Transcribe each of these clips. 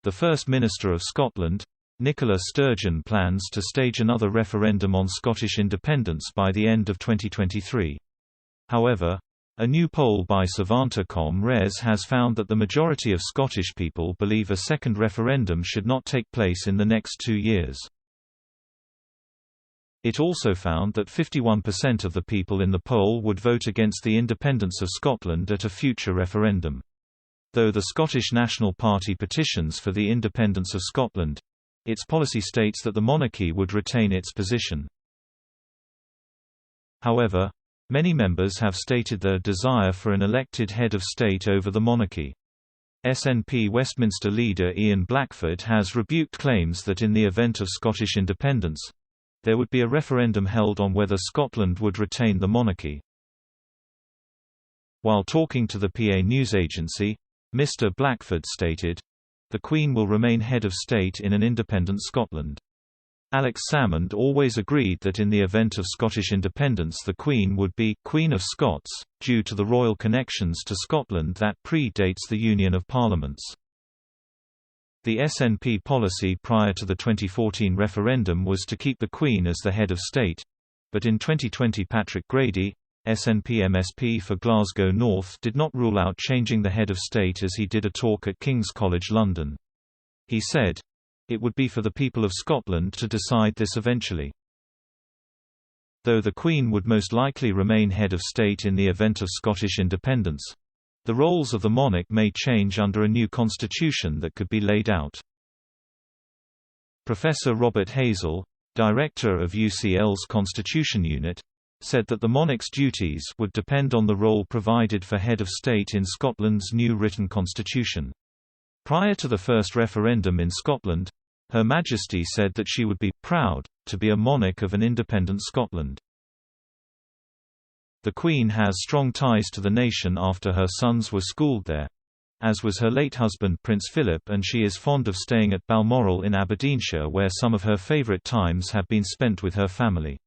The First Minister of Scotland, Nicola Sturgeon, plans to stage another referendum on Scottish independence by the end of 2023. However, a new poll by Savanta.com Res has found that the majority of Scottish people believe a second referendum should not take place in the next 2 years. It also found that 51% of the people in the poll would vote against the independence of Scotland at a future referendum. Though the Scottish National Party petitions for the independence of Scotland, its policy states that the monarchy would retain its position. However, many members have stated their desire for an elected head of state over the monarchy. SNP Westminster leader Ian Blackford has rebuked claims that in the event of Scottish independence, there would be a referendum held on whether Scotland would retain the monarchy. While talking to the PA news agency, Mr. Blackford stated, "The Queen will remain head of state in an independent Scotland." Alex Salmond always agreed that in the event of Scottish independence the Queen would be Queen of Scots, due to the royal connections to Scotland that predates the Union of Parliaments. The SNP policy prior to the 2014 referendum was to keep the Queen as the head of state, but in 2020 Patrick Grady, SNP MSP for Glasgow North, did not rule out changing the head of state as he did a talk at King's College London. He said, "It would be for the people of Scotland to decide this eventually." Though the Queen would most likely remain head of state in the event of Scottish independence, the roles of the monarch may change under a new constitution that could be laid out. Professor Robert Hazel, director of UCL's Constitution Unit, said that the monarch's duties would depend on the role provided for head of state in Scotland's new written constitution. Prior to the first referendum in Scotland, Her Majesty said that she would be proud to be a monarch of an independent Scotland. The Queen has strong ties to the nation after her sons were schooled there, as was her late husband Prince Philip, and she is fond of staying at Balmoral in Aberdeenshire, where some of her favourite times have been spent with her family.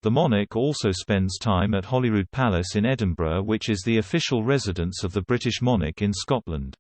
The monarch also spends time at Holyrood Palace in Edinburgh, which is the official residence of the British monarch in Scotland.